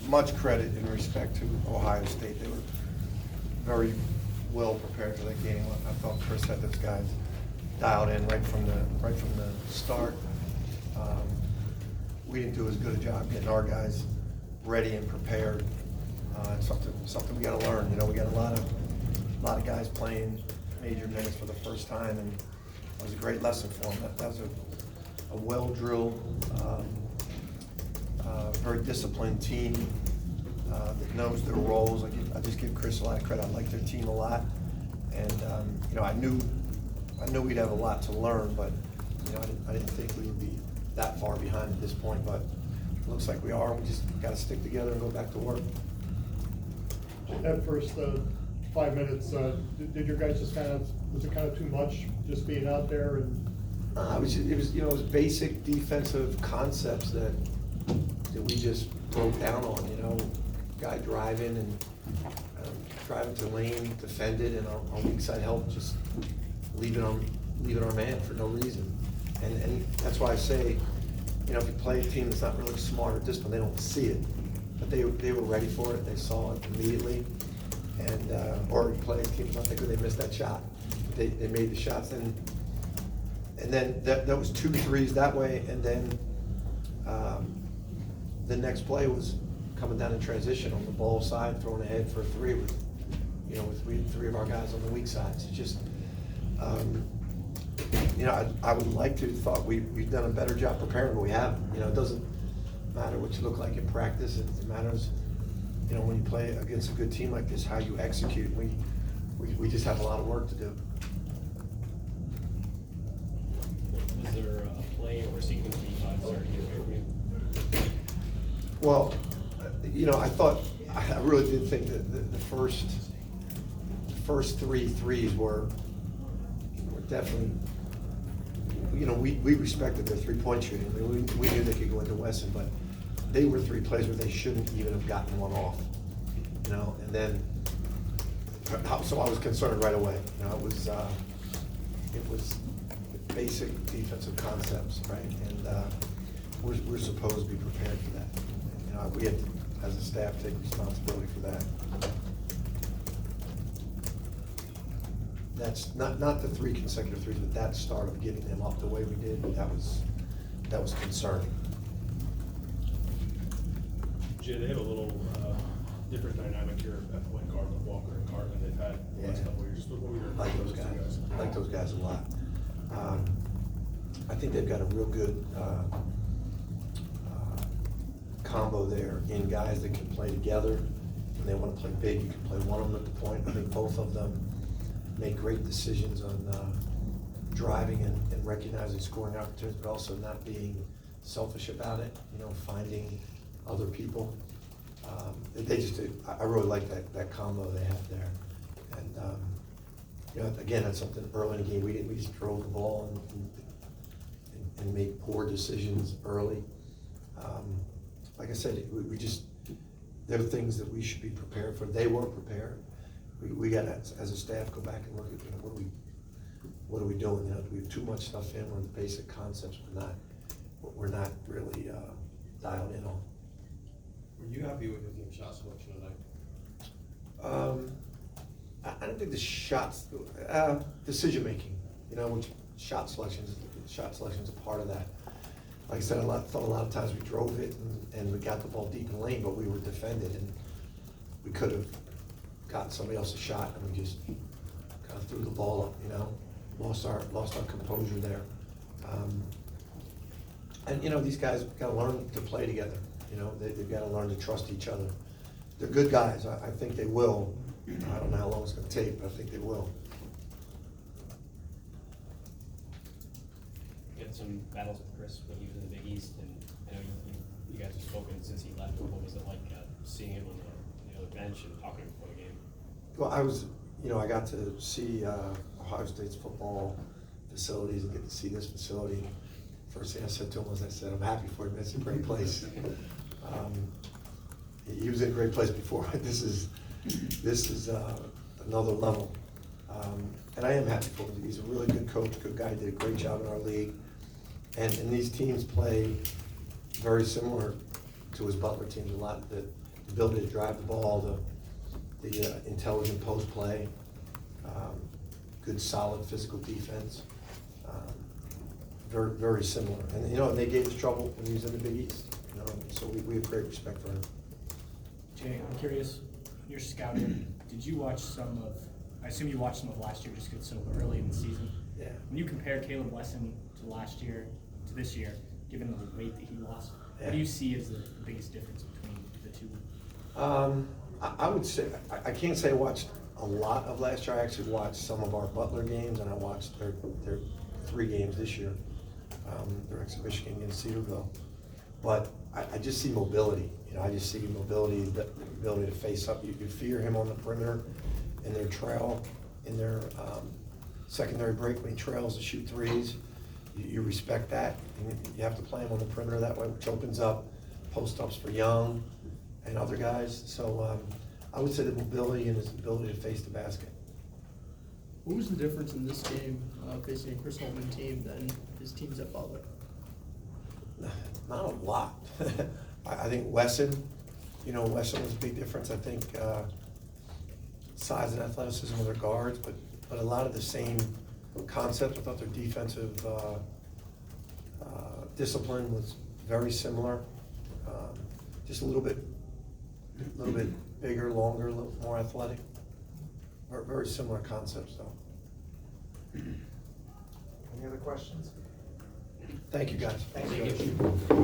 Much credit in respect to Ohio State. They were very well prepared for that game. I thought Chris had those guys dialed in right from the start. We didn't do as good a job getting our guys ready and prepared. It's something we got to learn. You know, we got a lot of guys playing major minutes for the first time, and it was a great lesson for them. That was a well-drilled, very disciplined team that knows their roles. I just give Chris a lot of credit. I like their team a lot, and you know, I knew we'd have a lot to learn, but you know, I didn't think we would be that far behind at this point. But it looks like we are. We just got to stick together and go back to work. That first 5 minutes, did your guys just was it kind of too much just being out there and? It was basic defensive concepts that we just broke down on. You know, guy driving and driving to lane, defended, and on weak side help, just leaving our man for no reason. And that's why I say, you know, if you play a team that's not really smart or disciplined, they don't see it. But they were ready for it. They saw it immediately. And or you play a team that's not that good, they missed that shot. They made the shots, and then that was 2 threes that way, and then the next play was coming down in transition on the ball side, throwing ahead for a three with three of our guys on the weak sides. It's just, you know, I would like to have thought we've done a better job preparing, but we haven't. You know, it doesn't matter what you look like in practice. It matters, you know, when you play against a good team like this, how you execute. We just have a lot of work to do. Was there a play or sequence that you thought started to get away from you? Well, you know, I really did think that the first 3 threes were definitely, you know, we respected their 3-point shooting. I mean, we knew they could go into Wesson, but they were 3 plays where they shouldn't even have gotten one off, you know. And then, so I was concerned right away. You know, it was basic defensive concepts, right? And we're supposed to be prepared for that. You know, we have to, as a staff, take responsibility for that. That's not the 3 consecutive threes, but that start of getting them up the way we did, that was concerning. Jay, they have a little different dynamic here at point guard with Walker and Cartman. They've had the last couple of years. What were your Like those guys. I like those guys a lot. I think they've got a real good combo there in guys that can play together. When they want to play big, you can play one of them at the point. I think both of them make great decisions on driving and recognizing scoring opportunities, but also not being selfish about it, you know, finding other people. They just do. I really like that combo they have there. And you know, again, that's something early in the game. We just drove the ball and made poor decisions early. Like I said, we just, there are things that we should be prepared for. They were prepared. We got to, as a staff, go back and look at, you know, what are we doing? You know, do we have too much stuff in, or the basic concepts we're not really dialed in on. Were you happy with your team shot selection tonight? I don't think the shots, decision making, you know, which shot selection is a part of that. Like I said, I thought a lot of times we drove it and we got the ball deep in the lane, but we were defended, and we could have gotten somebody else a shot, and we just kind of threw the ball up, you know, lost our composure there. And you know, these guys got to learn to play together. You know, they've got to learn to trust each other. They're good guys. I think they will. I don't know how long it's going to take, but I think they will. You had some battles with Chris when he was in the Big East, and I know you guys have spoken since he left. What was it like seeing him on the other bench and talking before the game? Well, I got to see Ohio State's football facilities and get to see this facility. First thing I said to him was, I'm happy for him. It's a great place. He was in a great place before. This is another level. And I am happy for him. He's a really good coach, good guy, did a great job in our league. And these teams play very similar to his Butler teams a lot. The ability to drive the ball, the intelligent post play, good solid physical defense. Very, very similar. And, you know, they gave us trouble when he was in the Big East, you know, so we have great respect for him. Jay, I'm curious, you're scouting, did you watch I assume you watched some of last year just because it's so early in the season? Yeah. When you compare Caleb Wesson to last year, to this year, given the weight that he lost, Yeah. what do you see as the biggest difference between the two? I would say, I can't say I watched a lot of last year. I actually watched some of our Butler games, and I watched their 3 games this year, their exhibition game against Cedarville. But I just see mobility. You know, I just see mobility, the ability to face up. You fear him on the perimeter in their trail, in their secondary break when he trails to shoot threes. You respect that. And you have to play him on the perimeter that way, which opens up post-ups for Young and other guys. So I would say the mobility and his ability to face the basket. What was the difference in this game facing a Chris Holman team than his teams at Butler? Not a lot. I think Wesson was a big difference. I think size and athleticism of their guards, but a lot of the same concepts. I thought their defensive discipline was very similar. Just a little bit bigger, longer, a little more athletic. Very similar concepts, though. Any other questions? Thank you, guys. Thank you.